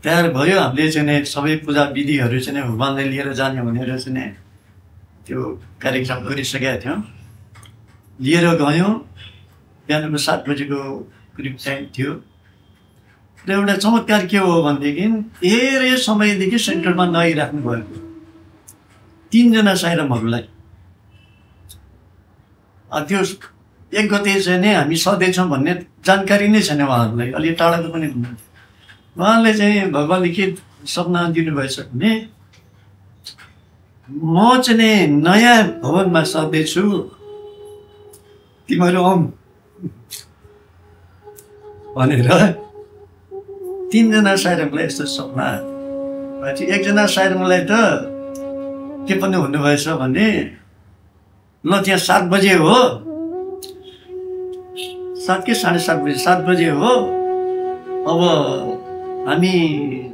तयार भयो। हामीले चाहिँ नि सबै पूजा विधिहरू चाहिँ भगवानले लिएर जाने भनेर चाहिँ नि त्यो कार्यक्रम गरिसकेका थियौँ। लिएर गयौँ। बिहानको 7 बजेको करिब टाइम थियो। र एउटा चमत्कार के हो भनेदेखि धेरै समयदेखि सेन्टरमा नआइराख्नु भएको 3 जना साइरामहरूलाई त्यो 1 गते चाहिँ नि हामी सधैँछौँ भन्ने जानकारी नै छैन उहाँहरूलाई। अलि टाढाको पनि हुनुहुन्थ्यो। उहाँले चाहिँ भगवानले के सपना दिनुभएछ भने म चाहिँ नि नयाँ भवनमा सधैँछु, तिमीहरू आउँ भनेर 3 जना साइरामलाई यस्तो सपना। 1 जना साइरामलाई त के पनि हुनुभएछ भने ल त्यहाँ 7 बजे हो, 7 कि 7:30 बजे, 7 बजे हो। अब हामी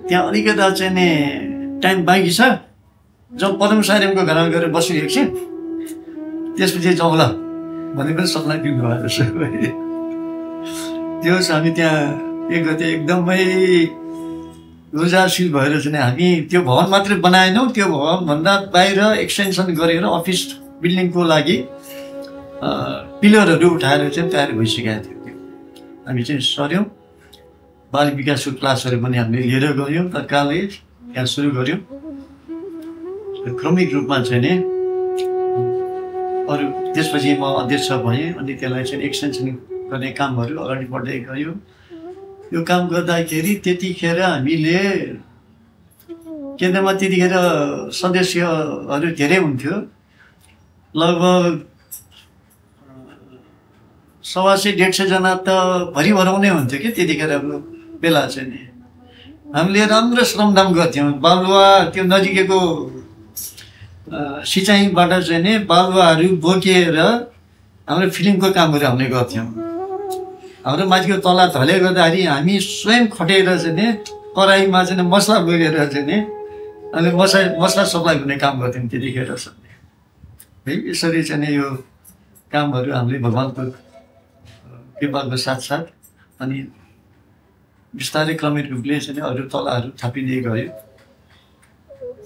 त्यहाँ अलिकता चाहिँ नि टाइम बाँकी छ, जब पदम साइरामको घरमा गएर बस्यो एकछिन, त्यसपछि जाउँ ल भने पनि सपना दिनुभएको छ। त्यो हामी त्यहाँ 1 गते एकदमै ऊर्जाशील भएर चाहिँ हामी त्यो भवन मात्रै बनाएनौँ, त्यो भवनभन्दा बाहिर एक्सटेन्सन गरेर अफिस बिल्डिङको लागि पिलरहरू उठाएर चाहिँ तयार भइसकेका थियो। हामी चाहिँ सर्यौँ। बाल विकासको क्लासहरू पनि हामीले लिएर गयौँ। तत्कालै त्यहाँ सुरु गऱ्यौँ। क्रमिक रूपमा चाहिँ नि अरू त्यसपछि म अध्यक्ष भएँ। अनि त्यसलाई चाहिँ एक्सटेन्सन गर्ने कामहरू अगाडि बढ्दै गयो। यो काम गर्दाखेरि त्यतिखेर हामीले केन्द्रमा त्यतिखेर सदस्यहरू धेरै हुन्थ्यो। लगभग 150-150 जना त भरिभराउनै हुन्थ्यो कि त्यतिखेर बेला चाहिँ नि। हामीले राम्रो श्रमदान गर्थ्यौँ। बालुवा त्यो नजिकैको सिँचाइबाट चाहिँ नि बालुवाहरू बोकेर हाम्रो फिल्मको कामहरू हामीले गर्थ्यौँ। हाम्रो माथिको तला धले गर्दाखेरि हामी स्वयं खटेर चाहिँ नि कराईमा चाहिँ मसला बोकेर चाहिँ नि हामीले मसला सप्लाई गर्ने काम गर्थ्यौँ त्यतिखेर है। यसरी चाहिँ यो कामहरू हामीले भगवान्को कृपाको साथसाथ अनि बिस्तारै क्रमिक रूपले चाहिँ अरू तलाहरू थापिँदै गयो।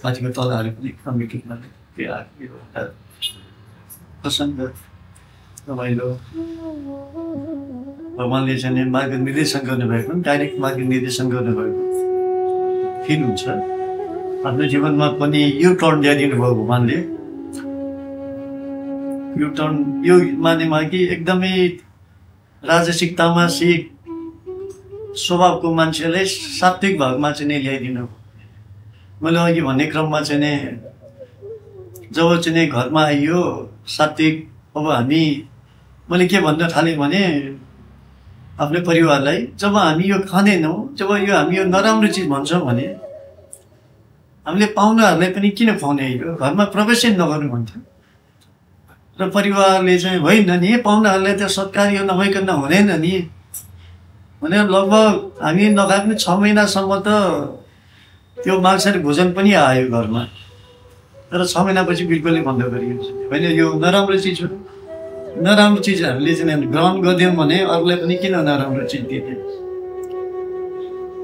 माथिको तलाहरू पनि क्रमिक रूपमा प्रसङ्ग रमाइलो भगवान्ले चाहिँ मार्ग निर्देशन गर्नुभएको, डाइरेक्ट मार्ग निर्देशन गर्नुभएको फिल हुन्छ। आफ्नो जीवनमा पनि यो टर्न ल्याइदिनु भयो भगवान्ले। यो टर्न यो मानेमा कि एकदमै राजसिक तामसिक स्वभावको मान्छेलाई सात्विक भागमा चाहिँ नि ल्याइदिनु। मैले अघि भन्ने क्रममा चाहिँ नि जब चाहिँ नि घरमा आइयो सात्विक, अब हामी मैले के भन्न थालेँ भने आफ्नो परिवारलाई जब हामी यो खाँदैनौँ, जब यो हामी यो नराम्रो चिज भन्छौँ भने हामीले पाहुनाहरूलाई पनि किन खुवाउने, यो घरमा प्रवेशै नगर्नु भन्थ्यो। र परिवारले चाहिँ होइन नि पाहुनाहरूलाई त सत्कार यो नभइकन हुँदैन नि भनेर लगभग हामी नखाए पनि 6 महिनासम्म त त्यो मांसाहारी भोजन पनि आयो घरमा। तर 6 महिनापछि बिल्कुलै बन्द गरियो। होइन यो नराम्रो चिज हो, नराम्रो चिजहरूले चाहिँ ग्रहण गरिदियौँ भने अरूलाई पनि किन नराम्रो चिज दिने।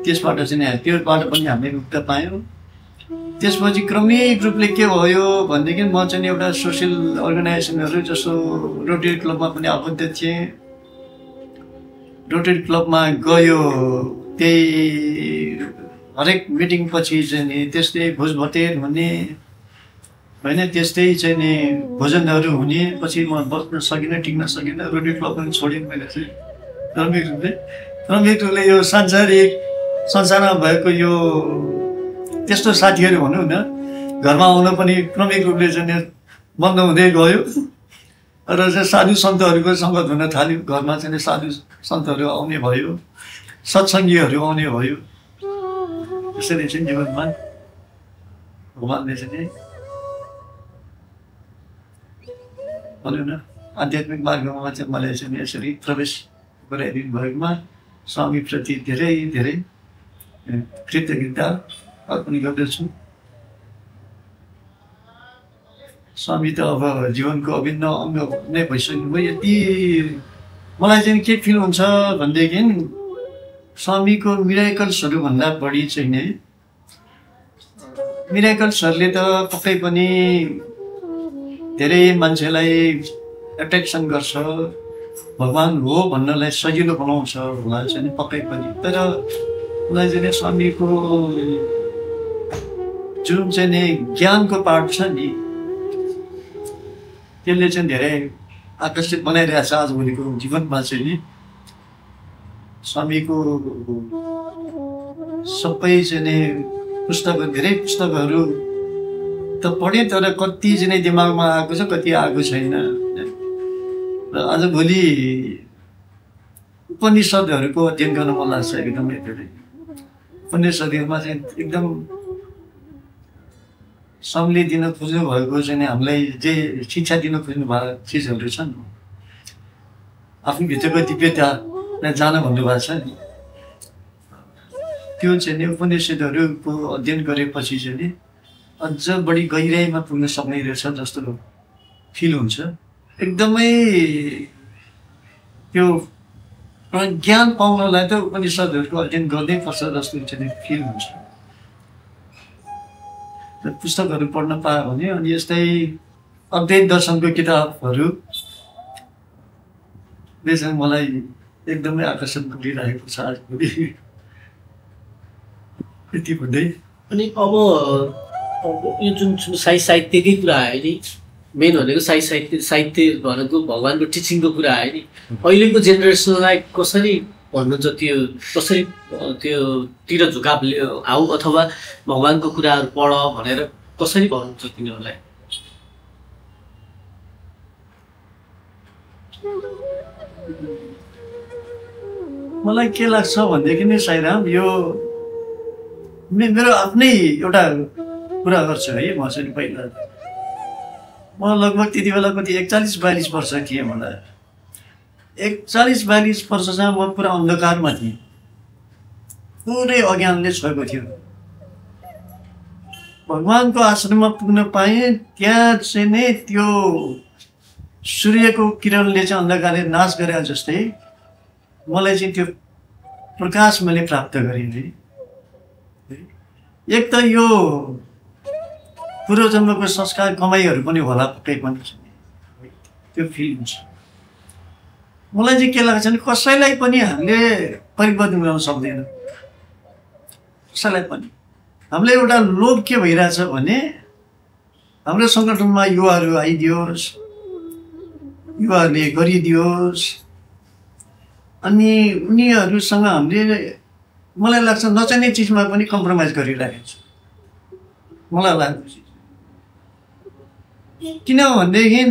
त्यसबाट चाहिँ त्योबाट पनि हामीले मुक्त पायौँ। त्यसपछि क्रमिक रूपले के भयो भनेदेखि म चाहिँ एउटा सोसियल अर्गनाइजेसनहरू जस्तो रोटरी क्लबमा पनि आबद्ध थिएँ। रोटरी क्लबमा गयो, त्यही हरेक मिटिङ पछि चाहिँ नि त्यस्तै भोज भतेर हुने होइन, त्यस्तै चाहिँ नि भोजनहरू हुने। पछि म बस्न सकिनँ, टिक्न सकिनँ, रोटरी क्लब पनि छोडेँ मैले चाहिँ क्रमिक रूपले यो सांसारिक संसारमा भएको यो त्यस्तो साथीहरू भनौँ न, घरमा आउन पनि क्रमिक रूपले चाहिँ बन्द हुँदै गयो। र चाहिँ साधु सन्तहरूको सङ्गत हुन थाल्यो। घरमा चाहिँ साधु सन्तहरू आउने भयो, सत्सङ्गीहरू आउने भयो। यसरी चाहिँ जीवनमा भगवान्ले चाहिँ भनौँ न आध्यात्मिक मार्गमा चाहिँ मलाई चाहिँ यसरी प्रवेश गराइदिनु भएकोमा स्वामीप्रति धेरै धेरै कृतज्ञता अर्पण गर्दछु। स्वामी त अब जीवनको अभिन्न अङ्ग नै भइसक्नुभयो। यति मलाई चाहिँ के फिल हुन्छ भनेदेखि स्वामीको मिराकल्सहरूभन्दा बढी चाहिँ नै मिराकल्सहरूले त पक्कै पनि धेरै मान्छेलाई एट्र्याक्सन गर्छ, भगवान् हो भन्नलाई सजिलो बनाउँछ होला चाहिँ पक्कै पनि। तर उनलाई चाहिँ स्वामीको जुन चाहिँ नि ज्ञानको पाठ छ नि त्यसले चाहिँ धेरै आकर्षित बनाइरहेको छ आजभोलिको जीवनमा चाहिँ नि। स्वामीको सबै चाहिँ नि पुस्तकहरू, धेरै पुस्तकहरू त पढेँ तर कति चाहिँ दिमागमा आएको छ, कति आएको छैन। र आजभोलि उपनिषदहरूको अध्ययन गर्न मन लाग्छ एकदमै धेरै। उपनिषदहरूमा चाहिँ एकदम स्वामीले दिन खोज्नु भएको चाहिँ हामीलाई जे शिक्षा दिन खोज्नु भएको चिजहरू छन्, आफ्नो भित्रको दिव्यतालाई जान भन्नुभएको छ नि, त्यो चाहिँ नि उपनिषदहरूको अध्ययन गरेपछि चाहिँ नि अझ बढी गहिराइमा पुग्न सक्ने रहेछ जस्तो फिल हुन्छ। एकदमै त्यो ज्ञान पाउनलाई त उपनिषदहरूको अध्ययन गर्नै पर्छ जस्तो चाहिँ फिल हुन्छ। पुस्तकहरू पढ्न पायो भने अनि यस्तै अद्वैत दर्शनको किताबहरूले चाहिँ मलाई एकदमै आकर्षण गरिरहेको छ आजभोलि। यति भन्दै अनि अब यो जुन साहित्यकै कुरा आयो नि, मेन भनेको साहित्य भनेको भगवान्को टिचिङको कुरा आयो नि, अहिलेको जेनेरेसनलाई कसरी भन्नुहुन्छ, त्यो कसरी त्योतिर झुकाव आऊ अथवा भगवान्को कुराहरू पढ भनेर कसरी भन्नुहुन्छ तिनीहरूलाई? मलाई के लाग्छ भनेदेखि नि साईराम, यो मेरो आफ्नै एउटा कुरा गर्छु है। म चाहिँ पहिला म लगभग त्यति बेला कति 41-42 वर्ष थिएँ। मलाई 41-42 वर्षसम्म म पुरा अन्धकारमा थिएँ, पुरै अज्ञानले छोएको थियो। भगवान्को आश्रममा पुग्न पाएँ, त्यहाँ चाहिँ नै त्यो सूर्यको किरणले चाहिँ अन्धकारले नाश गरे जस्तै मलाई चाहिँ त्यो प्रकाश मैले प्राप्त गरेँ। एक त यो पूर्वजन्मको संस्कार कमाइहरू पनि होला पक्कै पनि त्यो फिल हुन्छ। मलाई चाहिँ के लाग्छ भने कसैलाई पनि हामीले परिवर्तन गर्न सक्दैन, कसैलाई पनि। हामीले एउटा लोभ के भइरहेछ भने हाम्रो सङ्गठनमा युवाहरू आइदियोस्, युवाहरूले गरिदियोस्, अनि उनीहरूसँग हामीले मलाई लाग्छ नचाहिने चिजमा पनि कम्प्रोमाइज गरिरहेको छ। मलाई लाग्छ किनभनेदेखि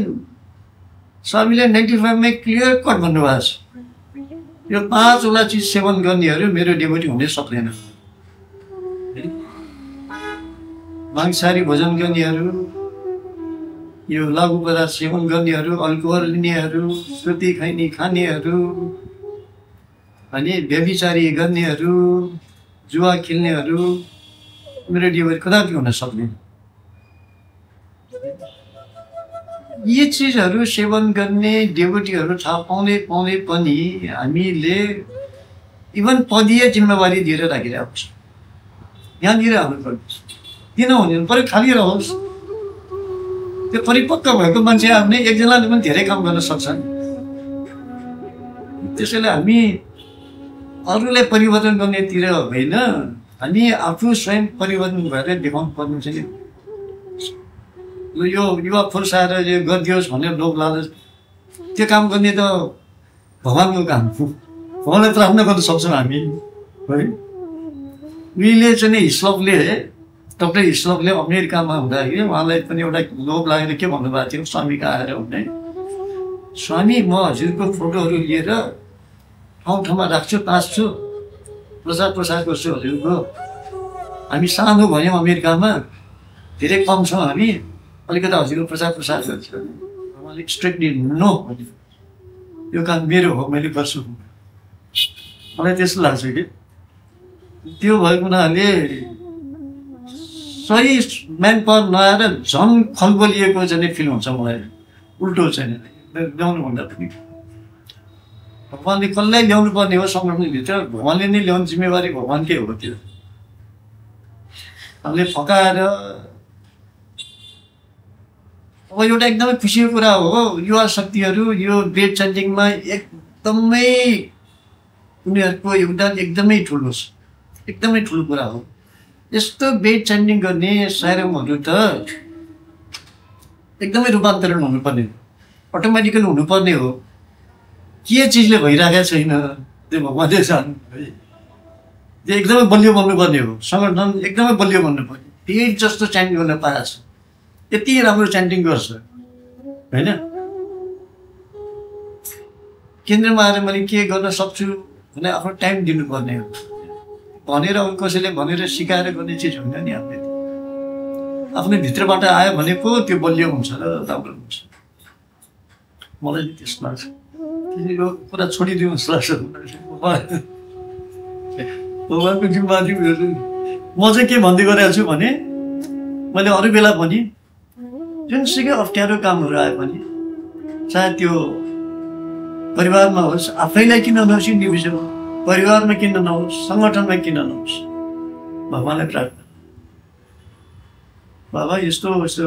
स्वामीले 95मै क्लियर कट भन्नुभएको छ, यो 5 वटा चिज सेवन गर्नेहरू मेरो डेभोटी हुनै सक्दैन। मांसाहारी भोजन गर्नेहरू, यो लघु पदार्थ सेवन गर्नेहरू, अल्कोहल लिनेहरू, श्रुति खैनी खानेहरू, अनि व्यभिचारी गर्नेहरू, जुवा खेल्नेहरू मेरो डेभोटी कदापि हुन सक्दैन। यी चिजहरू सेवन गर्ने डेभोटीहरू थाहा पाउँदै पनि हामीले इभन पदीय जिम्मेवारी दिएर राखिरहेको छ। यहाँनिर हाल्नुपर्छ, किन हुने पऱ्यो, खाली रहोस्। त्यो परिपक्व भएको मान्छे आफ्नै एकजनाले पनि धेरै काम गर्न सक्छन्। त्यसैले हामी अरूलाई परिवर्तन गर्नेतिर होइन, हामी आफू स्वयं परिवर्तन भएर देखाउनु पर्ने चाहिँ यो युवा फुर्साएर यो गरिदियोस् भनेर लोभ लालच त्यो काम गर्ने त भगवान्को काम हो। भगवान्लाई प्रार्थना गर्न सक्छौँ हामी है। उहिले चाहिँ हिस्लपले, डक्टर हिस्लपले अमेरिकामा हुँदाखेरि उहाँलाई पनि एउटा लोभ लागेर के भन्नुभएको थियो स्वामीको आएर भने, स्वामी म हजुरको फोटोहरू लिएर ठाउँ ठाउँमा राख्छु, तास्छु, प्रचार गर्छु हजुरको। हामी सानो भयौँ अमेरिकामा, धेरै कम छौँ हामी, अलिकति हजुरको प्रचार गर्छु। उहाँले स्ट्रिक्टली नो भन्यो, यो काम मेरो हो, मैले गर्छु। मलाई त्यस्तो लाग्छ कि त्यो भएको हुनाले सही म्यान पावर नआएर झन् खलबलिएको चाहिँ फिल हुन्छ मलाई, उल्टो चाहिँ ल्याउनुभन्दा पनि। भगवान्ले कसलाई ल्याउनु पर्ने हो सङ्गठनभित्र भगवान्ले नै ल्याउने जिम्मेवारी भगवान्कै हो त्यो हामीले फकाएर अब एउटा एकदमै खुसीको कुरा हो युवा शक्तिहरू यो बेड चेन्जिङमा एकदमै उनीहरूको योगदान एकदमै ठुलो छ एकदमै ठुलो कुरा हो यस्तो बेड चेन्जिङ गर्ने सायरमहरू त एकदमै रूपान्तरण हुनुपर्ने अटोमेटिकली हुनुपर्ने हो के चिजले भइरहेको छैन त्यो भगवान्ले जान्नु त्यो एकदमै बलियो बन्नुपर्ने हो सङ्गठन एकदमै बलियो बन्नुपर्ने पेट जस्तो च्यान्टिङ गर्न पाएको छ यति राम्रो च्यान्टिङ गर्छ होइन केन्द्रमा आएर मैले के गर्न सक्छु भने आफ्नो टाइम दिनुपर्ने हो भनेर कसैले भनेर सिकाएर गर्ने चिज होइन नि हामीले आफ्नो भित्रबाट आयो भने पो त्यो बलियो हुन्छ र राम्रो हुन्छ मलाई चाहिँ त्यस्तो लाग्छ यो कुरा छोडिदिनु जस्तो लाग्छ भगवान्को जिम्मादी म चाहिँ के भन्दै गरेको छु भने मैले अरू बेला पनि जुनसुकै अप्ठ्यारो कामहरू आयो भने चाहे त्यो परिवारमा होस् आफैलाई किन नहोस् इन्डिभिजुअल परिवारमा किन नहोस् सङ्गठनमा किन नहोस् भगवान्लाई प्रार्थना बाबा यस्तो यस्तो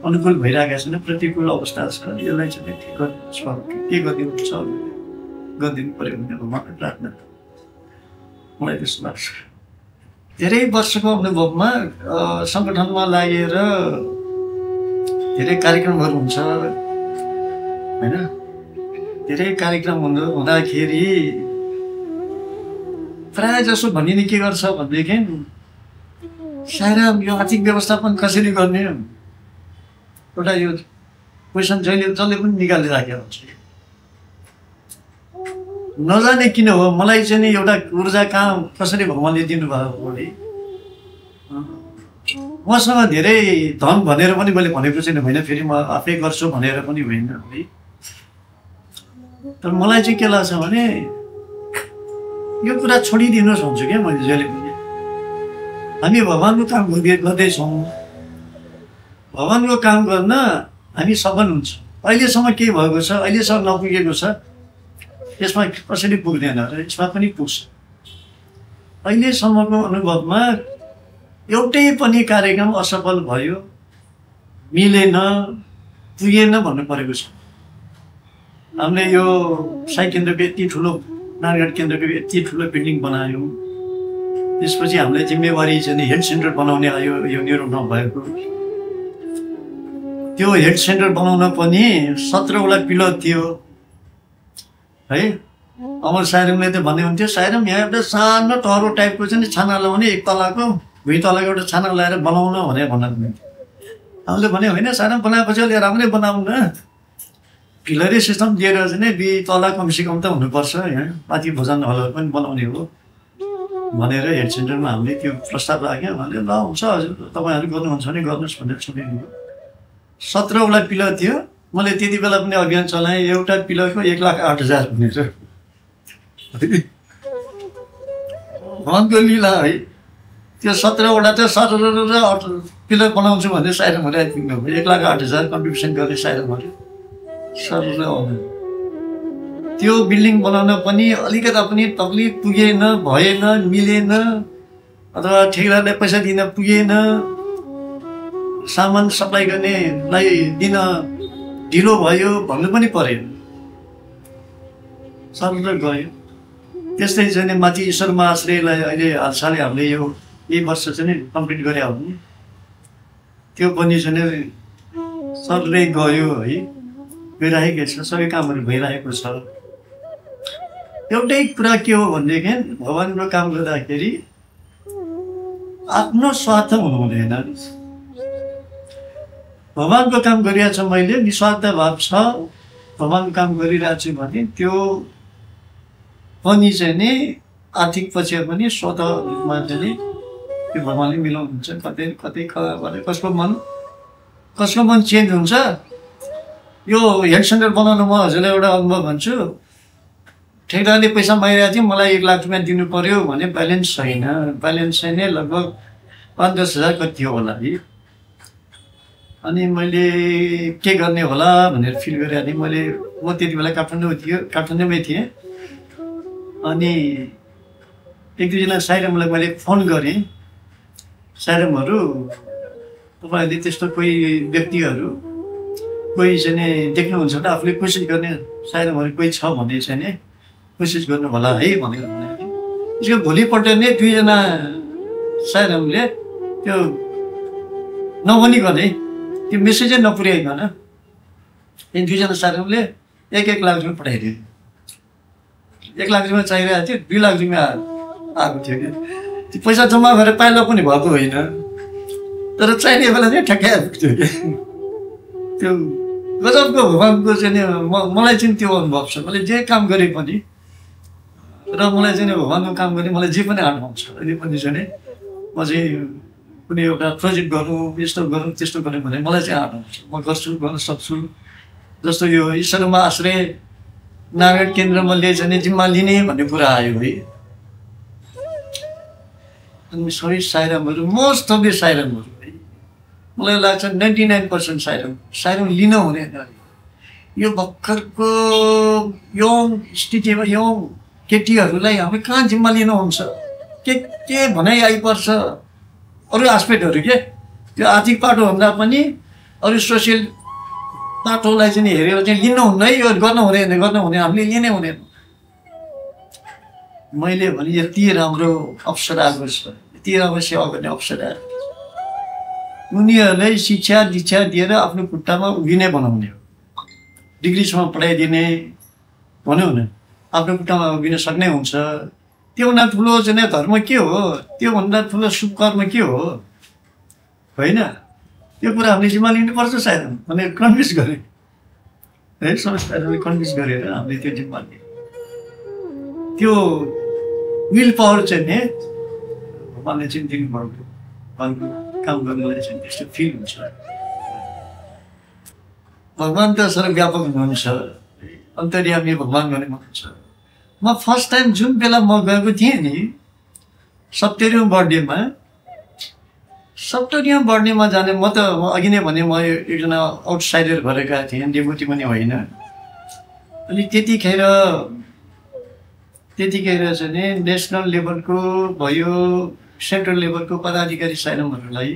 अनुकूल भइरहेको छैन प्रतिकूल अवस्था छ यसलाई चाहिँ ठिक गरिदिनुहोस् के गरिदिनुहुन्छ गरिदिनु पऱ्यो भने भगवान्लाई प्रार्थना मलाई त्यस्तो लाग्छ धेरै वर्षको अनुभवमा सङ्गठनमा लागेर धेरै कार्यक्रमहरू हुन्छ होइन धेरै कार्यक्रम हुँदाखेरि प्रायः जसो भनिने के गर्छ भनेदेखि सायद यो आर्थिक व्यवस्थापन कसरी गर्ने एउटा यो क्वेसन जसले पनि निकालिराखेको हुन्छ नजाने किन हो मलाई चाहिँ नि एउटा ऊर्जा कहाँ कसरी भगवान्ले दिनुभएको भने मसँग धेरै धन भनेर पनि मैले भनेको छैन होइन फेरि म आफै गर्छु भनेर पनि होइन है तर मलाई चाहिँ के लाग्छ भने यो कुरा छोडिदिनुहोस् भन्छु क्या मैले जहिले पनि हामी भगवान्को काम गर्दैछौँ भगवान्को काम गर्न हामी सफल हुन्छ अहिलेसम्म के भएको छ अहिलेसम्म नपुगेको छ यसमा कसैले पुग्दैन र यसमा पनि पुग्छ अहिलेसम्मको अनुभवमा एउटै पनि कार्यक्रम असफल भयो मिलेन पुगेन भन्नु परेको छ हामीले यो साई केन्द्रको यति ठुलो नारायण केन्द्रको यति ठुलो बिल्डिङ बनायौँ त्यसपछि हामीलाई जिम्मेवारी चाहिँ हेल्थ सेन्टर बनाउने आयो यो मेरो नभएको त्यो हेल्थ सेन्टर बनाउन पनि 17 वटा पिलर थियो है अमर सायरमले त भन्ने हुन्थ्यो सायरम यहाँ एउटा सानो टहरो टाइपको चाहिँ छाना लगाउने एक तलाको भुइँ तलाको एउटा छाना लगाएर बनाउन भनेर भन्नुहुन्थ्यो हामीले भन्यो होइन सायरम बनाएपछि अलिक राम्रै बनाउँ न पिलरै सिस्टम दिएर चाहिँ 2 तला कमसेकम त हुनुपर्छ यहाँ माथि भोजन हलहरू पनि बनाउने हो भनेर हेल्थ सेन्टरमा हामीले त्यो प्रस्ताव राख्यौँ भने ल हुन्छ हजुर तपाईँहरू गर्नुहुन्छ भने गर्नुहोस् भनेर सुनेको 17 वटा पिलर थियो मैले त्यति बेला पनि अभियान चलाएँ एउटा पिलरको 1,08,000 भनेर भगवान्को लीला है त्यो 17 वटा त पिलर बनाउँछु भने सायरमहरू आइपुग्नु भयो 1,08,000 कन्ट्रिब्युसन गर्ने सायरमहरू त्यो बिल्डिङ बनाउन पनि अलिकता पनि तकलिफ पुगेन भएन मिलेन अथवा ठेकेदारलाई पैसा दिन पुगेन सामान सप्लाई गर्नेलाई दिन ढिलो भयो भन्नु पनि परेन सरल गयो त्यस्तै चाहिँ माथि ईश्वर महाश्रयलाई अहिले हालसालै हामीले यही वर्ष चाहिँ कम्प्लिट गरे हो भने त्यो पनि चाहिँ सरलै गयो है गइरहेको छ सबै कामहरू भइरहेको छ एउटै कुरा के हो भनेदेखि भगवान्को काम गर्दाखेरि आफ्नो स्वार्थ हुनु हुँदैन भगवान्को काम गरिरहेको छ मैले निस्वार्थ भाव छ भगवान्को काम गरिरहेको छु भने त्यो पनि चाहिँ नि आर्थिक पक्ष पनि स्वत रूपमा चाहिँ त्यो भगवान्ले मिलाउनुहुन्छ कतै कतै कसको मन चेन्ज हुन्छ यो हेल्थ सेन्टर बनाउनु म हजुरलाई एउटा अनुभव भन्छु ठेकेदारले पैसा मागिरहेको थियो मलाई 1 लाख रुपियाँ दिनु पर्यो भने ब्यालेन्स छैन लगभग 5-10 हजार कति थियो होला है अनि मैले के गर्ने होला भनेर फिल गरेँ। अनि म त्यति बेला काठमाडौँमै थिएँ। अनि एक दुईजना साइरमलाई मैले फोन गरेँ। साइरमहरू तपाईँहरूले त्यस्तो कोही व्यक्तिहरू कोही चाहिँ देख्नुहुन्छ त आफूले कोसिस गर्ने साइरमहरू कोही छ भने चाहिँ नि कोसिस गर्नु होला है भनेर भनेको थिएँ। त्यसको भोलिपल्ट नै दुईजना साइरमले त्यो नभनिकन है त्यो मेसेजै नपुर्याइकन त्यही दुईजना साइरमले 1 लाख रुपियाँ पठाइदियो। 1 लाख रुपियाँ चाहिरहेको थियो, 2 लाख रुपियाँ आएको थियो कि त्यो पैसा जम्मा गरेर पाइला पनि भएको होइन, तर चाहिने बेला चाहिँ ठ्याक्कै आइपुग्थ्यो कि। त्यो गजबको भगवान्को चाहिँ नि मलाई चाहिँ त्यो अनुभव छ। मैले जे काम गरेँ पनि र मलाई चाहिँ भगवान्को काम गर्ने मलाई जे पनि आउनु आउँछ। अहिले पनि चाहिँ नि म चाहिँ कुनै एउटा प्रोजेक्ट गरौँ यस्तो गरौँ त्यस्तो गरौँ भने मलाई चाहिँ आउनु आउँछ। म गर्छु, गर्न सक्छु। जस्तो यो ईश्वरमा आश्रय नारायण केन्द्रमा चाहिँ जिम्मा लिने भन्ने कुरा आयो है। अनि सबै साइरमहरू मोस्ट अफ द साइरमहरू मलाई लाग्छ 99% साइरम लिन हुँदैन। यो भर्खरको यङ स्थितिमा यङ केटीहरूलाई हामी कहाँ जिम्मा लिनुहुन्छ? के भनाइ आइपर्छ अरू एस्पेक्टहरू के त्यो आर्थिक पाटोभन्दा पनि अरू सोसियल पाटोलाई चाहिँ हेरेर चाहिँ लिनुहुन्न है, यो गर्न हुँदैन हामीले लिनै हुँदैन। मैले भने यति राम्रो अवसर आएको छ, यति राम्रो सेवा गर्ने अवसर आयो। उनीहरूलाई शिक्षा दीक्षा दिएर आफ्नो खुट्टामा उभिने बनाउने हो, डिग्रीसम्म पढाइदिने भन्यो भने आफ्नो खुट्टामा उभिन सक्ने हुन्छ। त्योभन्दा ठुलो चाहिँ धर्म के हो? त्योभन्दा ठुलो शुभ कर्म के हो? होइन, त्यो कुरा हामीले जिम्मा लिनुपर्छ सायद भनेर कन्भिन्स गरेँ है। संस्थाहरूले कन्भिन्स गरेर हामीले त्यो जिम्मा लियौँ। त्यो विल पावर चाहिँ नि भगवान्ले चाहिँ दिनुभएको काम गर्नुलाई चाहिँ त्यस्तो फिल हुन्छ। भगवान् त सर्वव्यापक हुनुहुन्छ, अन्तर्यामी भगवान् गर्ने हुनुहुन्छ। म फर्स्ट टाइम जुन बेला म गएको थिएँ नि 70औं बर्थडेमा जाने म अघि नै भने म एकजना आउटसाइडर भएर गएको थिएँ, डेपुटी पनि होइन। अनि त्यतिखेर चाहिँ नि नेसनल लेभलको भयो, सेन्ट्रल लेभलको पदाधिकारी साइरमहरूलाई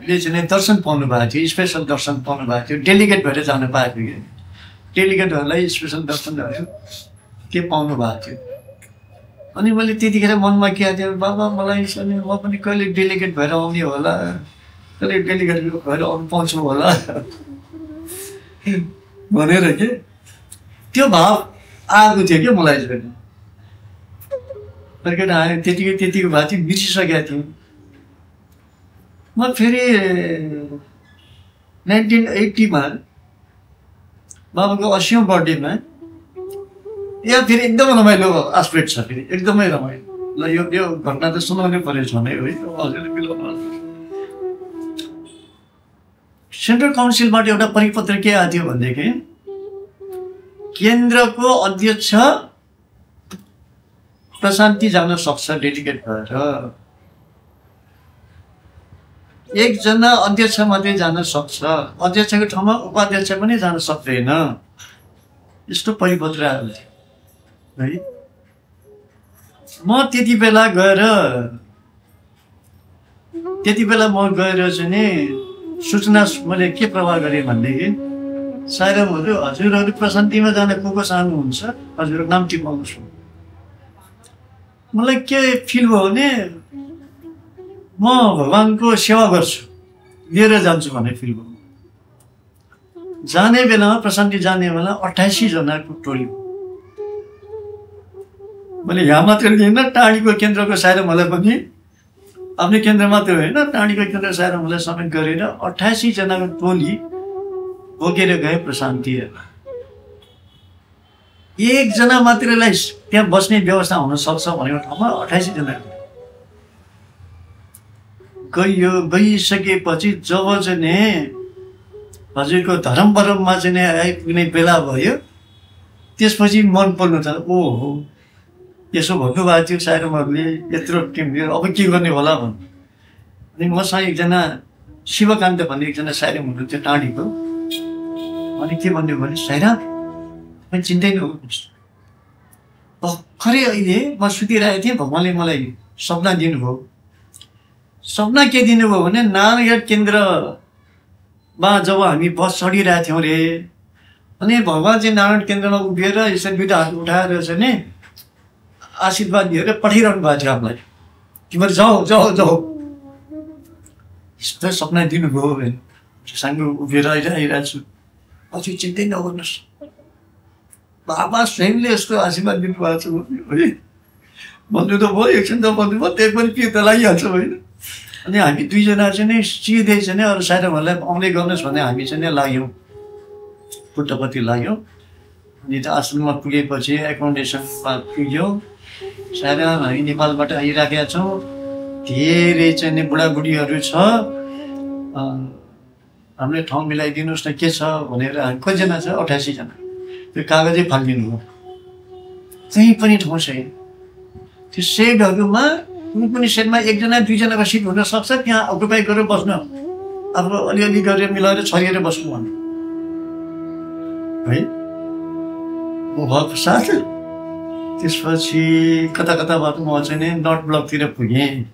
चाहिँ दर्शन पाउनु भएको थियो, स्पेसल दर्शन पाउनु भएको थियो। डेलिगेट भएर जानु पाएको थियो। डेलिगेटहरूलाई स्पेसल दर्शनहरू के पाउनु भएको थियो। अनि मैले त्यतिखेर मनमा के आएको थियो, बाबा मलाई म पनि कहिले डेलिगेट भएर आउने होला, कहिले डेलिगेट भएर आउनु पाउँछु होला भनेर के त्यो भाव आएको थियो क्या मलाई चाहिँ। फर्केर आयो त्यतिको भए चाहिँ बिर्सिसकेको थिएँ। म फेरि 1980मा बाबाको 80औं बर्थडेमा यहाँ फेरि एकदमै रमाइलो एस्पेक्ट छ, फेरि एकदमै रमाइलो। ल यो घटना त सुनाउनै परेछ भने है, हजुरले मिलाउनु। सेन्ट्रल काउन्सिलबाट एउटा परिपत्र के आएको थियो भनेदेखि केन्द्रको अध्यक्ष प्रशान्ति जान सक्छ डेलिगेट भएर, एकजना अध्यक्ष मात्रै जान सक्छ, अध्यक्षको ठाउँमा उपाध्यक्ष पनि जान सक्दैन। यस्तो परिपत्र आएको थियो है। म त्यति बेला गएर चाहिँ नि सूचना मैले के प्रवाह गरेँ भनेदेखि साइरमहरू हजुरहरू प्रशान्तिमा जान को चाहनुहुन्छ, हजुरको नाम टिपाउनुहोस्। मलाई के फिल भयो भने म भगवान्को सेवा गर्छु, लिएर जान्छु भन्ने फिल भयो। जाने बेलामा प्रशान्ति जाने बेला 88 जनाको टोली। मैले यहाँ मात्रै लिएन, टाढीको केन्द्रको साइरमहरूलाई पनि, आफ्नै केन्द्र मात्रै होइन टाढीको केन्द्र साइरमहरूलाई समेत गरेर 88 जनाको टोली बोकेर गए प्रशान्ति। एकजना मात्रैलाई त्यहाँ बस्ने व्यवस्था हुन सक्छ भनेको ठाउँमा 88 जना गइसकेपछि जब चाहिँ नि हजुरको धर्म पर्वमा चाहिँ नि आइपुग्ने बेला भयो, त्यसपछि मन पर्नु थाल्यो, ओहो यसो भन्नुभएको थियो साइरमहरूले, यत्रो टिम लिएर अब के गर्ने होला भन्नु। अनि मसँग एकजना शिवकान्त भन्ने एकजना साइरा हुनुहुन्थ्यो टाढीको। अनि के भन्यो भने साइरा मैले चिन्दैन भर्खरै अहिले म सुतिरहेको थिएँ, भगवान्ले मलाई सपना दिनुभयो। सपना के दिनुभयो भने नारायण केन्द्रमा जब हामी बस चढिरहेको थियौँ अरे, अनि भगवान् चाहिँ नारायण केन्द्रमा उभिएर यसरी दुईवटा हात उठाएर चाहिँ नि आशीर्वाद दिएर पठाइरहनु भएको थियो हामीलाई, तिमीहरू जाऊ जाऊ जाऊ। यस्तो सपना दिनुभयो भने सँग उभिएर आइरहेको छु। पछि चिन्तै नगर्नुहोस्, बाबा स्वयंले यस्तो आशीर्वाद दिनुभएको छ है। भन्नु त भयो, एकछिन त भन्नुभयो, त्यही पनि के त लागिहाल्छ होइन। अनि हामी दुईजना चाहिँ नि सिधै चाहिँ नि अरू साइराहरूलाई आउँदै गर्नुहोस् भने हामी चाहिँ नि लाग्यौँ, पुट्टपट्टि लाग्यौँ। अनि त आश्रममा पुगेपछि एकोमोडेसनमा पुग्यौँ। साइरा हामी नेपालबाट आइराखेका छौँ, धेरै चाहिँ नि बुढाबुढीहरू छ, हामीले ठाउँ मिलाइदिनुहोस् न के छ भनेर। हामी कतिजना छ? 88 जना। त्यो कागजै फालिदिनु भयो, कहीँ पनि ठाउँ छैन। त्यो सेडहरूमा कुनै पनि सेडमा एकजना दुईजनाको सिट हुनसक्छ, त्यहाँ अकुपाई गरेर बस्नु, अब अलिअलि गरेर मिलाएर छरिएर बस्नु भन्नु है। म भएको साथ त्यसपछि कता कताबाट म चाहिँ नि नर्थ ब्लकतिर पुगेँ।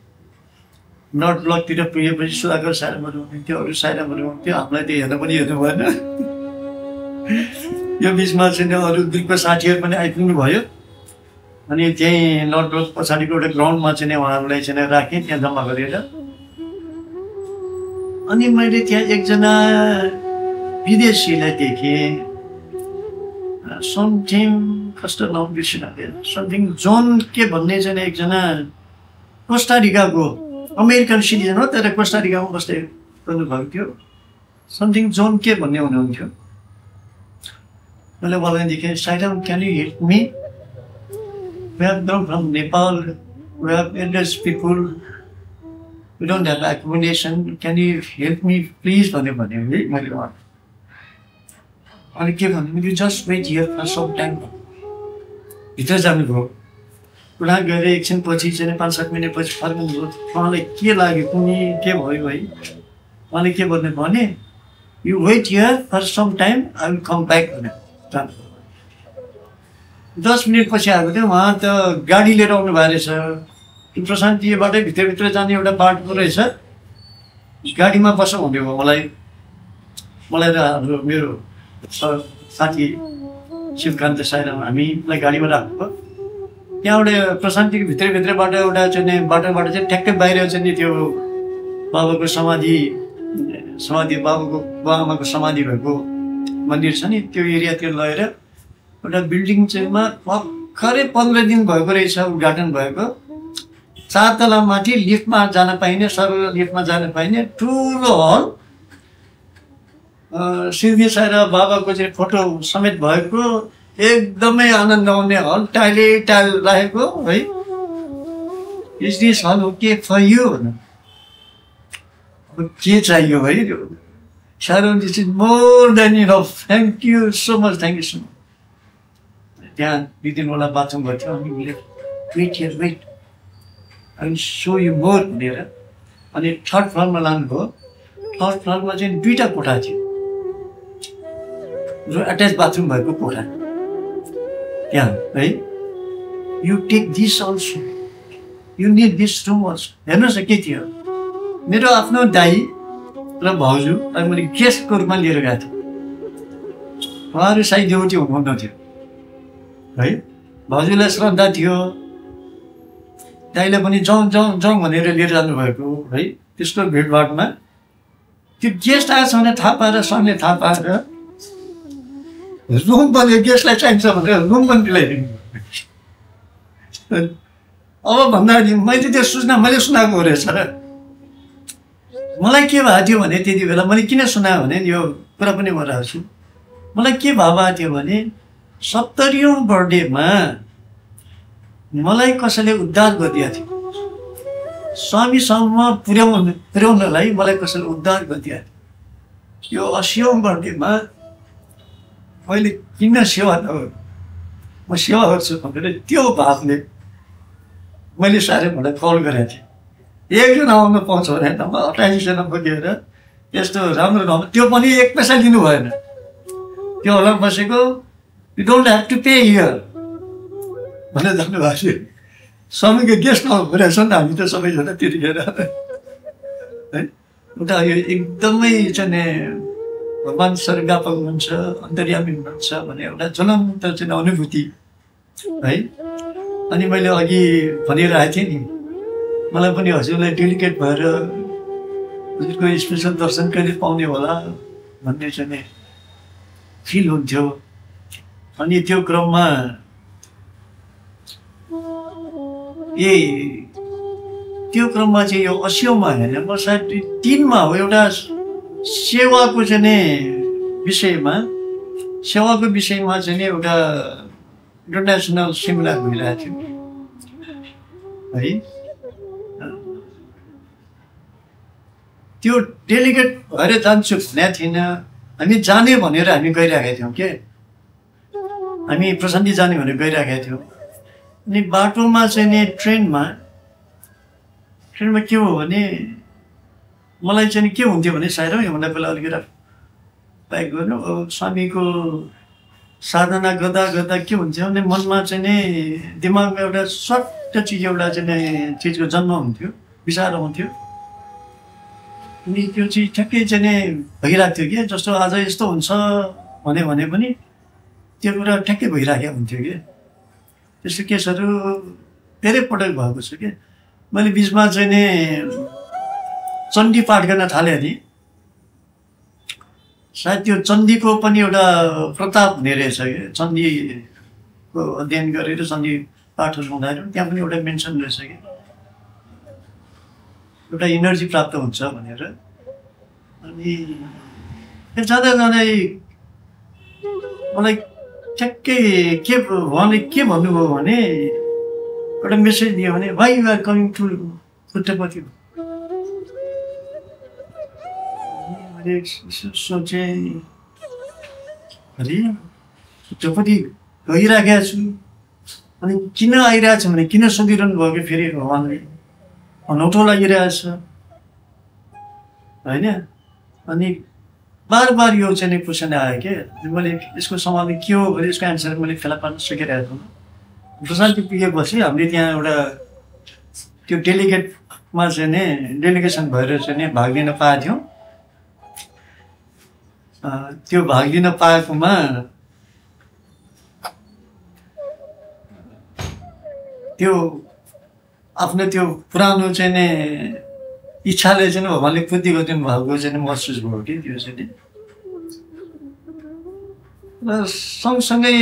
नर्थ ब्लकतिर पुगेपछि सुधाकर साइरामहरू हुनुहुन्थ्यो, अरू साइरामहरू हुन्थ्यो, हामीलाई त हेर्न पनि हेर्नु भएन। यो बिचमा चाहिँ अरू ग्रुपको साथीहरू पनि आइपुग्नु भयो। अनि त्यहीँ नर्थ ब्लक पछाडिको एउटा ग्राउन्डमा चाहिँ उहाँहरूलाई चाहिँ राखेँ, त्यहाँ जम्मा गरेर। अनि मैले त्यहाँ एकजना विदेशीलाई देखेँ, समथिङ कस्तो नाम बिर्सिनु, समथिङ जोन के भन्ने चाहिँ एकजना कोस्टारिकाको अमेरिकन सिटिजन हो, तर कोस्टारिकामा बस्दै गर्नुभएको थियो। समथिङ जोन के भन्ने हुनुहुन्थ्यो। मैले उहाँलाई देखेँ, Sairam can you help me? We have come from Nepal, we have elders people, we don't have accommodation, can you help me please? भने है मैले उहाँ। अनि के भन्नु, you just wait here for some time. भित्र जानुभयो, पुरा गएर एकछिन पछि चाहिँ 5-7 मिनट पछि फर्किनुभयो। उहाँलाई के लाग्यो, कुनै के भयो है। उहाँले के भन्नु भने, you wait here for some time, I will come back भने। 10 मिनट पछि आएको थियो। उहाँ त गाडी लिएर आउनु भएको रहेछ, त्यो प्रशान्तिबाट भित्रभित्र जाने एउटा बाटो रहेछ, गाडीमा बसौँ भन्ने भयो मलाई र हाम्रो मेरो साथी शिवकान्त साइराम, हामीलाई गाडीमा राख्नुभयो। त्यहाँबाट प्रशान्तिको भित्रभित्रबाट एउटा चाहिँ बाटोबाट चाहिँ ठ्याक्कै बाहिर चाहिँ त्यो बाबाको समाधि बाबाको बाबाको समाधि भएको मन्दिर छ नि, त्यो एरियातिर लगेर एउटा बिल्डिङ चाहिँमा भर्खरै 15 दिन भएको रहेछ उद्घाटन भएको। 4 तला माथि लिफ्टमा जान पाइने, सरल लिफ्टमा जान पाइने ठुलो हल, सिद्धि साइरा बाबाको चाहिँ फोटो समेत भएको, एकदमै आनन्द आउने हल, टाइल राखेको है। Is this hall okay for you? अब के चाहियो है? Sairam this is more than enough, thank you so much, thank you so much. त्यहाँ 2 दिनवाला बाथरुम भएको थियो। अनि मैले wait here wait, I will show you more भनेर। अनि 3rd फ्लोरमा लानुभयो। 3rd फ्लोरमा चाहिँ 2टा कोठा थियो, जो एट्याच बाथरुम भएको कोठा त्यहाँ है। You take this also, you need this room also. हेर्नुहोस् न के थियो, मेरो आफ्नो दाई र भाउजूलाई मैले गेस्टको रूपमा लिएर गएको थिएँ। उहाँहरू साई देउटी हुनुहुन्न थियो है। भाउजूलाई श्रद्धा थियो, दाइले पनि जाउँ जाउँ जाउँ भनेर लिएर जानुभएको है। त्यस्तो भिडभाडमा त्यो गेस्ट आएछ भने थाहा पाएर, सँगले थाहा पाएर रुम पनि गेस्टलाई चाहिन्छ भनेर रुम पनि दिलाइदिनु। अब भन्दाखेरि मैले त्यो सूचना मैले सुनाएको रहेछ। मलाई के भएको थियो भने त्यति बेला मैले किन सुनाएँ भने यो कुरा पनि भइरहेको छु। मलाई के भएको थियो भने 70औं बर्थडेमा मलाई कसैले उद्धार गरिदिएको थियो। स्वामीसम्म पुर्याउनलाई मलाई कसैले उद्धार गरिदिएको थियो। यो 80औं बर्थडेमा मैले किन सेवा नगर्नु, म सेवा गर्छु भनेर त्यो भावले मैले साह्रै मलाई कल गरेको थिएँ। एकजना आउनु पाउँछ भने त म 28 जना बोकेर यस्तो राम्रो नभए त्यो पनि एक पैसा लिनु भएन त्यो हलमा बसेको you don't have to pay here भनेर जानुभएको थियो स्वामीको गेस्ट हाउस भइरहेछ नि त हामी त सबैजना त्यतिखेर है उता यो एकदमै चाहिँ भगवान् स्वर्गापक हुनुहुन्छ अन्तर्यामी हुनुहुन्छ भन्ने एउटा ज्वलन्त चाहिँ अनुभूति है अनि मैले अघि भनिरहेको थिएँ नि मलाई पनि हजुरलाई डेलिकेट भएर हजुरको स्पेसल दर्शन कहिले पाउने होला भन्ने चाहिँ फिल हुन्थ्यो अनि त्यो क्रममा त्यो क्रममा चाहिँ यो 80औँमा होइन म सायद 3मा हो एउटा सेवाको चाहिँ विषयमा चाहिँ एउटा इन्टरनेसनल सेमिनार भइरहेको थियो है त्यो डेलिगेट भएर जान्छु भनेको थिएन हामी जाने भनेर हामी गइरहेका थियौँ के हामी प्रशान्ति जाने भनेर गइरहेका थियौँ अनि बाटोमा चाहिँ नि ट्रेनमा के हो भने मलाई चाहिँ के हुन्थ्यो भने सायद योभन्दा पहिला अलिकति प्याक गर्नु स्वामीको साधना गर्दा के हुन्थ्यो भने मनमा चाहिँ नि दिमागमा एउटा सट्ट चिज एउटा चाहिँ चिजको जन्म हुन्थ्यो विचार आउँथ्यो अनि त्यो चिज ठ्याक्कै चाहिँ भइरहेको थियो कि जस्तो आज यस्तो हुन्छ भने पनि त्यो कुरा ठ्याक्कै भइरहेको हुन्थ्यो कि त्यस्तो केसहरू धेरै पटक भएको छ कि मैले बिचमा चाहिँ नि चण्डी पाठ गर्न थालेँ नि सायद त्यो चण्डीको पनि एउटा प्रताप हुने रहेछ कि चण्डीको अध्ययन गरेर चण्डी पाठहरू हुँदाखेरि त्यहाँ पनि एउटा मेन्सन रहेछ कि एउटा इनर्जी प्राप्त हुन्छ भनेर अनि जाँदा मलाई ठ्याक्कै उहाँले के भन्नुभयो भने एउटा मेसेज दियो भने why you are coming to Puttaparthi मैले सोचेँ अरे पुट्टपति गइराखेको छु अनि किन आइरहेको छ भने किन सोधिरहनु भयो कि फेरि भगवान्ले अनौठो लागिरहेछ होइन अनि बार यो चाहिँ क्वेसन आयो क्या मैले यसको समाधान के हो भने यसको एन्सर मैले फेला पार्न सकिरहेको थिएँ प्रशान्ति पुगेपछि हामीले त्यहाँ एउटा त्यो डेलिगेटमा चाहिँ नि डेलिगेसन भएर चाहिँ नि भाग लिन पाएको थियौँ त्यो भाग लिन पाएकोमा त्यो आफ्नो त्यो पुरानो चाहिँ नि इच्छाले चाहिँ भगवान्ले पूर्ति गरिदिनु भएको चाहिँ महसुस भयो कि त्यो चाहिँ र सँगसँगै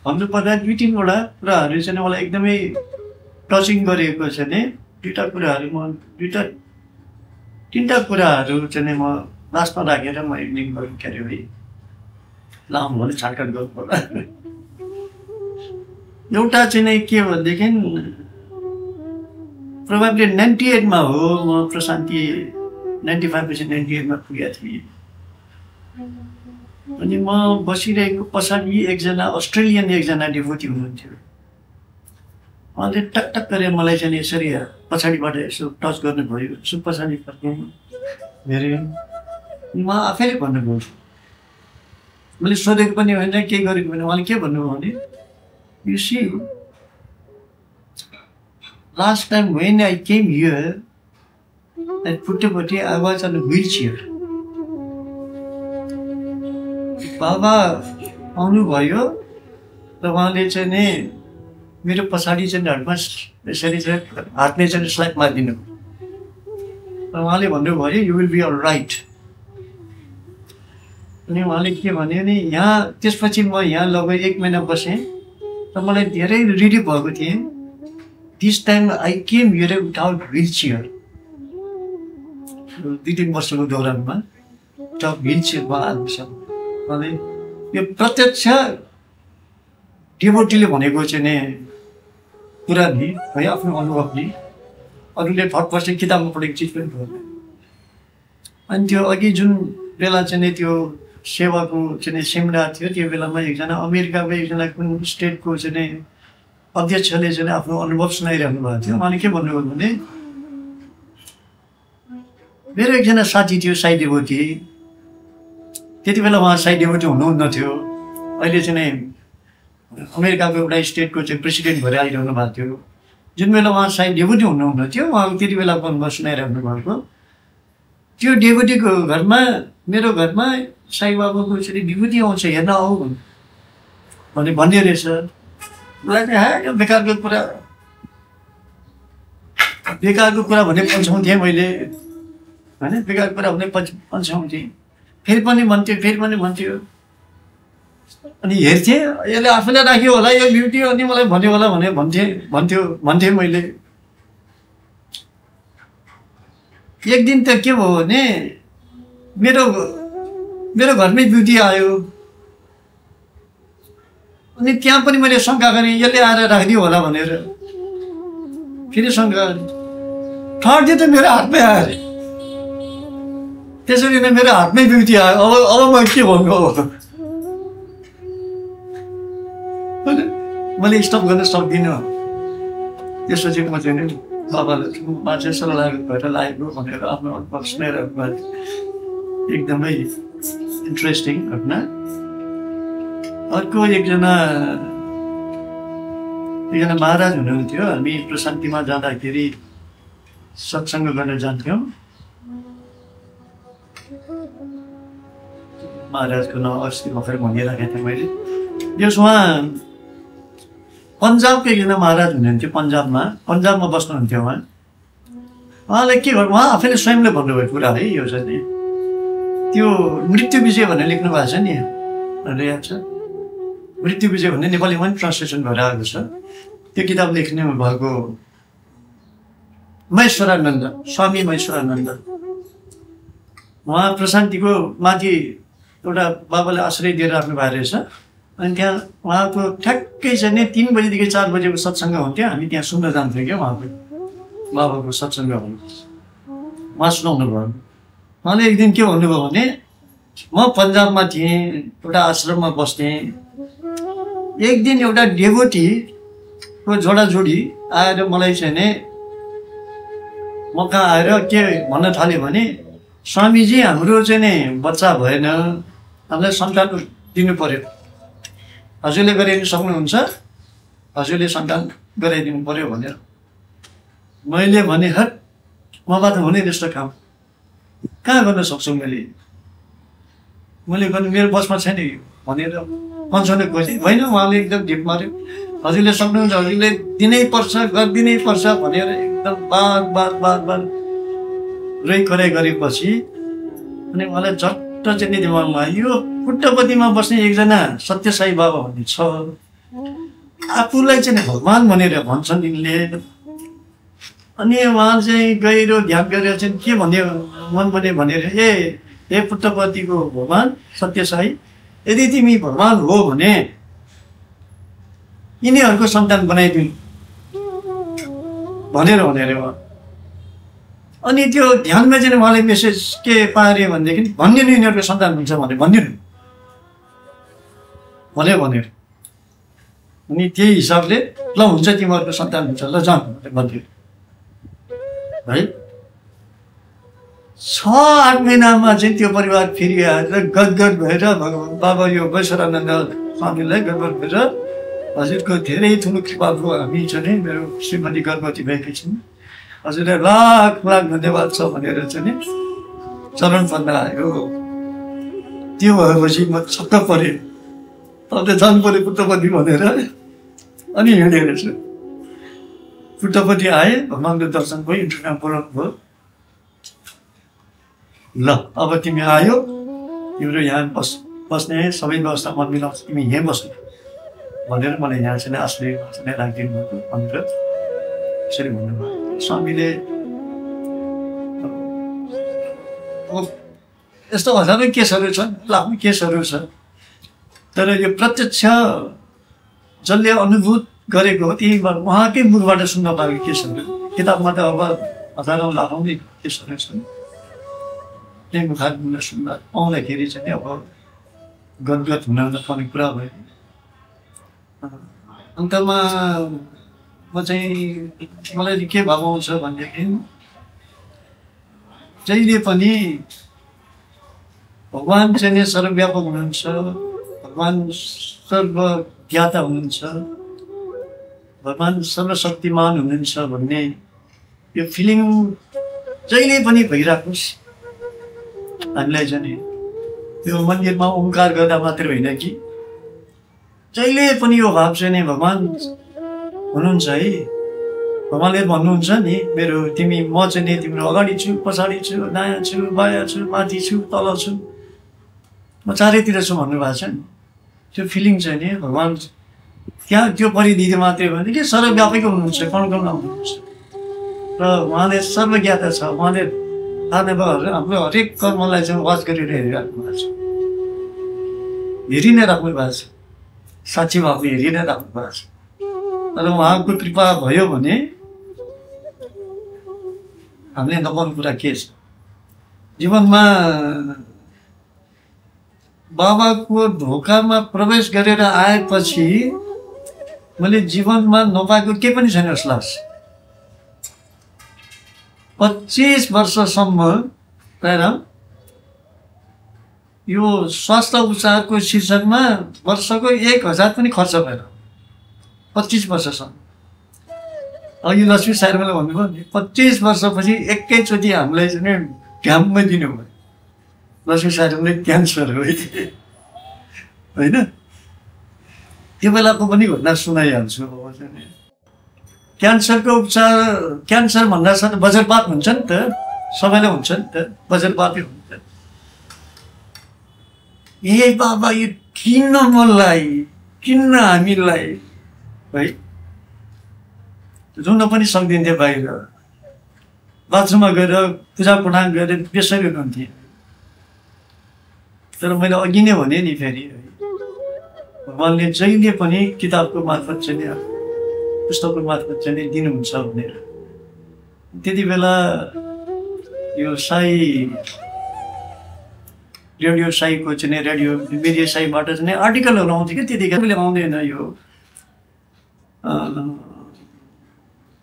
भन्नुपर्दा 2-3वटा कुराहरू चाहिँ मलाई एकदमै टचिङ गरेको छ नि दुईवटा कुराहरू म 3टा कुराहरू चाहिँ म लास्टमा राखेर म इभिनिङ गर्नु के अरे है लामो भने छाटकाट गर्नु पर्ला एउटा चाहिँ नै के भनेदेखि प्रोभाब्ली 98मा हो म प्रशान्ति 95 पछि 98मा पुगेको थिएँ अनि म बसिरहेको पछाडि एकजना अस्ट्रेलियन एकजना डिभोटी हुनुहुन्थ्यो उहाँले टक गरेर मलाई चाहिँ यसरी पछाडिबाट यसो टच गर्नुभयो यसो पछाडि फर्केँ हेरेँ म आफैले भन्नुभयो मैले सोधेको पनि होइन केही गरेको होइन उहाँले के भन्नुभयो भने you see last time when I came here at Puttapati, I was on a wheelchair. बाबा आउनुभयो र उहाँले चाहिँ नि मेरो पछाडि चाहिँ हातमा यसरी चाहिँ हातले चाहिँ स्ल्याप मारिदिनु र उहाँले भन्नुभयो you will be all right अनि उहाँले के भन्यो भने यहाँ त्यसपछि म यहाँ लगभग 1 महिना बसेँ र मलाई धेरै रिलिफ भएको थिएँ This time I came here without wheelchair. 2-3 वर्षको दौरानमा विदाउट व्हिलचेयरमा आएको अनि यो प्रत्यक्ष डेभोटीले भनेको चाहिँ नि कुरा नि है आफ्नो अनुभवले अरूले फटफट किताबमा पढेको चिज पनि भयो अनि त्यो अघि जुन बेला चाहिँ नि त्यो सेवाको चाहिँ सेमिनार थियो त्यो बेलामा एकजना अमेरिकाको एकजना कुन स्टेटको चाहिँ नि अध्यक्षले चाहिँ आफ्नो अनुभव सुनाइरहनु भएको थियो उहाँले के भन्नुभयो भने मेरो एकजना साथी थियो साई डेभोटी, त्यति बेला उहाँ साई डेभोटी हुनुहुन्न थियो, अहिले चाहिँ नै अमेरिकाको एउटा स्टेटको चाहिँ प्रेसिडेन्ट भएर आइरहनु भएको थियो। जुन बेला उहाँ साई डेभोटी हुनुहुन्न थियो, उहाँ त्यति बेला फोनमा सुनाइरहनु भएको, त्यो डेभोटीको घरमा मेरो घरमा साई बाबाको यसरी विभूति आउँछ हेर्न आऊ भने भन्ने रहेछ। मलाई चाहिँ यो बेकारको कुरा भने पन्छाउँथेँ मैले होइन, बेकारको कुरा भने पन्छाउँथेँ, फेरि पनि भन्थ्यो अनि हेर्थेँ यसले आफूलाई राख्यो होला यो ब्युटी अनि मलाई भन्यो होला भने भन्थेँ मैले। एक दिन त के भयो भने मेरो घरमै ब्युटी आयो अनि त्यहाँ पनि मैले शङ्का गरेँ यसले आएर राखिदियो होला भनेर, फेरि शङ्का गरेँ, थर्ड डे त मेरो हातमै आयो अरे। त्यसरी नै मेरो हातमै ब्युटी आयो। अब म के भन्नु, मैले स्टप गर्न सक्दिनँ। त्यसपछि म चाहिँ बाबालाई मान्छे सल्लाह भएर लागेको भनेर आफ्नो अनुभव सुनेर एकदमै इन्ट्रेस्टिङ घटना। अर्को एकजना महाराज हुनुहुन्थ्यो, हामी प्रशान्तिमा जाँदाखेरि सत्सङ्ग गर्न जान्थ्यौँ। महाराजको नाम अस्ति भर्खर भनिराखेको थिएँ मैले। यस उहाँ पन्जाबको एकजना महाराज हुनुहुन्थ्यो, पन्जाबमा बस्नुहुन्थ्यो उहाँले के गर्नु, उहाँ आफैले स्वयंले भन्नुभयो कुरा है, यो चाहिँ नि त्यो मृत्यु विजय भनेर लेख्नु भएको छ नि, याद छ मृत्यु विजय भन्ने नेपालीमा पनि ट्रान्सलेसन भएर आएको छ। त्यो किताब लेख्नु भएको महेश्वरानन्द, स्वामी महेश्वरानन्द, उहाँ प्रशान्तिको माथि एउटा बाबाले आश्रय दिएर राख्नु भएको रहेछ। अनि त्यहाँ उहाँको ठ्याक्कै चाहिँ नि 3 बजीदेखि 4 बजेको सत्सङ्ग हुन्थ्यो, हामी त्यहाँ सुन्न जान्थ्यौँ क्या उहाँको बाबाको सत्सङ्ग उहाँ सुनाउनु भयो। उहाँले एक दिन के भन्नुभयो भने म पन्जाबमा थिएँ, एउटा आश्रममा बस्थेँ, एक दिन एउटा डेभोटीको जोडाजोडी आएर मलाई चाहिँ नि म कहाँ आएर के भन्न थाल्यो भने स्वामीजी हाम्रो चाहिँ नि बच्चा भएन, हामीलाई सन्तान दिनु पर्यो, हजुरले गराइदिनु सक्नुहुन्छ, हजुरले सन्तान गराइदिनु पर्यो भनेर। मैले भने हट मबाट हुने त्यस्तो काम कहाँ गर्न सक्छु, मैले गर्नु मेरो बसमा छैन भनेर पन्छाउने खोजेँ, होइन उहाँले एकदम ढिप मार्यो, हजुरले सक्नुहुन्छ, हजुरले दिनै पर्छ, गरिदिनै पर्छ भनेर एकदम बार रोइ कराइ गरेपछि अनि मलाई झट्ट चाहिँ नि दिमागमा यो पुट्टपतिमा बस्ने एकजना सत्य साई बाबा भन्ने छ, आफूलाई चाहिँ भगवान भनेर भन्छन् यिनले। अनि उहाँ चाहिँ गहिरो ध्यान गरेर चाहिँ के भन्यो मन भने भनेर हे पुट्टपतिको भगवान सत्य साई, यदि तिमी भगवान हो भने यिनीहरूको सन्तान बनाइदिनु भनेर उहाँ। अनि त्यो ध्यानमा चाहिँ उहाँले मेसेज के पार्यो भनेदेखि भनिदिनु यिनीहरूको सन्तान हुन्छ भने भनिदिनु भनेर अनि त्यही हिसाबले ल हुन्छ तिमीहरूको सन्तान हुन्छ ल जाऊ भन्थ्यो है। 6-8 महिनामा चाहिँ त्यो परिवार फेरि आएर गदगद भएर बाबा यो महेश्वरानन्द स्वामीलाई गदगद भएर हजुरको धेरै ठुलो कृपा भयो, हामी चाहिँ मेरो श्रीमती गर्भवती भएकी छिन्, हजुरलाई लाख धन्यवाद छ भनेर चाहिँ नि चरण पन्न आयो। त्यो भएपछि म छक्क परेँ, तपाईँले जानु पऱ्यो पुट्टपति भनेर। अनि हिँडेर चाहिँ पुट्टपति आएँ, भगवान्को दर्शन भयो, इन्टरभ्यू बोलाउनु भयो, ल अब तिमी आयो, तिम्रो यहाँ बस्ने सबै व्यवस्था मन मिलाउँछ, तिमी यहीँ बस्नु भनेर मलाई यहाँ चाहिँ आश्रय चाहिँ राखिदिनु भएको भनेर यसरी भन्नुभयो। स्वामीले अब यस्तो हजारौँ केसहरू छन्, लाखौँ केसहरू छ, तर यो प्रत्यक्ष जसले अनुभूत गरेको हो त्यही उहाँकै मुखबाट सुन्न पाएको केसहरू। किताबमा त अब हजारौँ लाखौँ केसहरू छन्, त्यही मुखाबाट सुन्दा आउँदाखेरि चाहिँ अब गदगद हुन नपर्ने कुरा भयो। अन्तमा मलाई के भाव आउँछ भनेदेखि जहिले पनि भगवान् चाहिँ नि सर्वव्यापक हुनुहुन्छ, भगवान् सर्वज्ञाता हुनुहुन्छ, भगवान् सर्वशक्तिमान हुनुहुन्छ भन्ने यो फिलिङ जहिले पनि भइराखोस् हामीलाई चाहिँ नि। त्यो मन्दिरमा ओमकार गर्दा मात्र होइन कि जहिले पनि यो भाव चाहिँ नि भगवान् हुनुहुन्छ है। भगवान्ले भन्नुहुन्छ नि मेरो तिमी म चाहिँ नि तिम्रो अगाडि छु, पछाडि छु, दायाँ छु, बायाँ छु, माथि छु, तल छु, म चारैतिर छु भन्नुभएको छ नि। त्यो फिलिङ चाहिँ नि भगवान् त्यहाँ त्यो परिदिदी मात्रै भने कि सर्वव्यापक हुनुहुन्छ, कण कणमा हुनुहुन्छ र उहाँले सर्वज्ञाता छ। उहाँले हाम्रो हरेक कर्मलाई चाहिँ वाच गरेर हेरिराख्नु भएको छ, हेरि नै राख्नु भएको छ, साँच्ची भावले हेरि नै राख्नु भएको छ। तर उहाँको कृपा भयो भने हामीले नपाउने कुरा के छ जीवनमा? बाबाको ढोकामा प्रवेश गरेर आएपछि मैले जीवनमा नपाएको केही पनि छैन जस्तो लाग्छ। 25 वर्षसम्म प्राय यो स्वास्थ्य उपचारको शीर्षकमा वर्षको 1000 पनि खर्च भएन। 25 वर्षसम्म। अघि लक्ष्मी साइरमाले भन्नुभयो नि 25 वर्षपछि एकैचोटि हामीलाई चाहिँ घाममै दिनुभयो। लक्ष्मी साइरमाले क्यान्सर हो होइन, त्यो बेलाको पनि घटना सुनाइहाल्छु। क्यान्सरको उपचार, क्यान्सर भन्दा साथ वज्रपात हुन्छ नि त, सबैलाई हुन्छ नि त, वज्रपातै हुन्छ। ए बाबा यो किन मलाई, किन हामीलाई है, रुन पनि सक्दिन्थ्यो बाहिर, बाथरुममा गएर पूजा पठान गरेर बेसरी हुनुहुन्थ्यो। तर मैले अघि नै भने नि फेरि भगवान्ले जहिले पनि किताबको मार्फत चाहिँ पुस्तकको मार्फत चाहिँ दिनुहुन्छ भनेर। त्यति बेला यो साई रेडियो साईको चाहिँ रेडियो मिडिया साईबाट चाहिँ आर्टिकलहरू आउँथ्यो कि त्यतिखेर आउँदैन।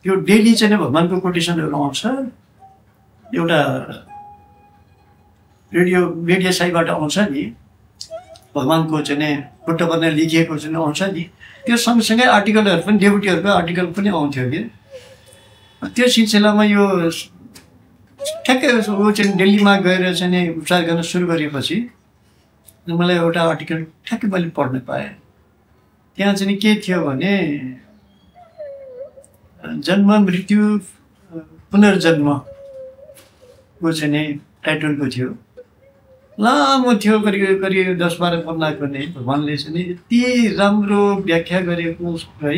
यो डेली चाहिँ भगवान्को कोटेसनहरू आउँछ, एउटा रेडियो मिडिया साईबाट आउँछ नि, भगवान्को चाहिँ पुट्टपर्ने लेखिएको चाहिँ आउँछ नि, त्यो सँगसँगै आर्टिकलहरू पनि डेपुटीहरूको आर्टिकल पनि आउँथ्यो कि। त्यो सिलसिलामा यो ठ्याक्कै ऊ चाहिँ दिल्लीमा गएर चाहिँ उपचार गर्न सुरु गरेपछि मलाई एउटा आर्टिकल ठ्याक्कै मैले पढ्न पाएँ। त्यहाँ चाहिँ के थियो भने जन्म मृत्यु पुनर्जन्मको चाहिँ टाइटलको थियो, लामो थियो, करिब 10-12 पन्नाको नै। भगवान्ले चाहिँ यति राम्रो व्याख्या गरेको है,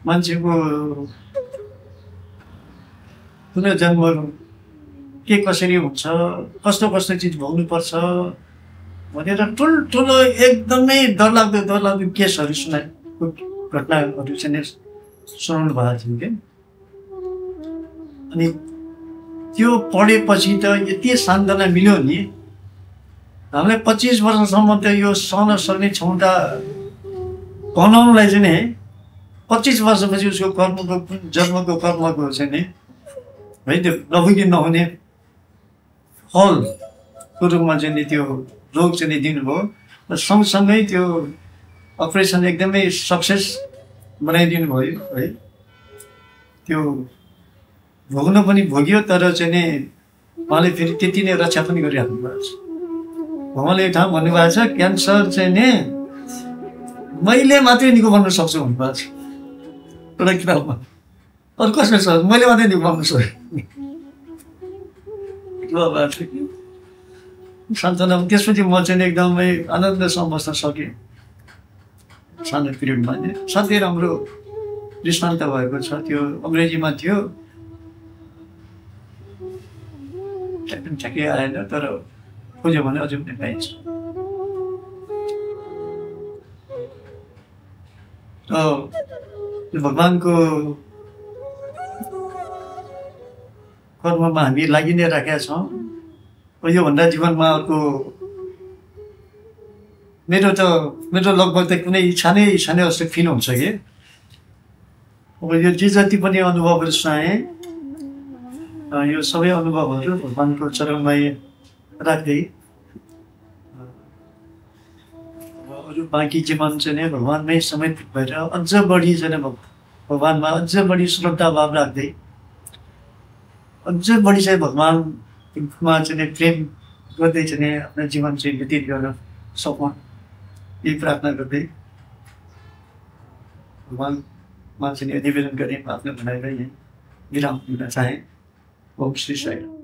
मान्छेको पुनर्जन्म के कसरी हुन्छ, कस्तो कस्तो चिज भोग्नुपर्छ भनेर ठुल्ठुलो एकदमै डरलाग्दो केसहरू सुनाएको घटनाहरू चाहिँ सुनाउनु भएको थियो क्या। अनि त्यो पढेपछि त यति सान्त्वना मिल्यो नि हामीलाई। 25 वर्षसम्म त यो सहन सक्ने क्षमता बनाउनुलाई चाहिँ नि 25 वर्षपछि उसको कर्मको जन्मको कर्मको चाहिँ नि है त्यो नपुगी नहुने फलको रूपमा चाहिँ त्यो रोग चाहिँ दिनुभयो र सँगसँगै त्यो अपरेसन एकदमै सक्सेस बनाइदिनु भयो है। त्यो भोग्न पनि भोग्यो, तर चाहिँ नि उहाँले फेरि त्यति नै रक्षा पनि गरिराख्नु भएको छ। उहाँले ठाउँ भन्नुभएको छ क्यान्सर चाहिँ नि मैले मात्रै निको गर्न सक्छु भन्नुभएको छ एउटा किताबमा। अरू कसले सक्छ, मैले मात्रै निको गर्न सक्छु। सान्त्वना। त्यसपछि म चाहिँ एकदमै आनन्दसँग बस्न सकेँ सानो पिरियडमा। साथै राम्रो दृष्टान्त भएको छ, त्यो अङ्ग्रेजीमा थियो, ठ्याक्कै आएन, तर खोज्यो भने अझै पनि पाइन्छ। भगवान्को कर्ममा हामी लागि नै राखेका छौँ। योभन्दा जीवनमा अर्को मेरो लगभग त कुनै इच्छा नै जस्तो फिल हुन्छ कि अब यो जे जति पनि अनुभवहरू सुनाएँ यो सबै अनुभवहरू भगवान्को चरणमा राख्दै अरू बाँकी जीवन चाहिँ नै भगवान्मै समर्पित भएर अझ बढी चाहिँ भगवान्मा अझ बढी श्रद्धा भाव राख्दै अझ बढी चाहिँ भगवान्मा चाहिँ प्रेम गर्दै चाहिँ आफ्नो जीवन चाहिँ व्यतीत गर्न सकौँ यही प्रार्थना गर्दै भगवान्मा चाहिँ निवेदन गरेँ आफ्नो भनाइलाई विराम दिन चाहेँ ओम श्री साई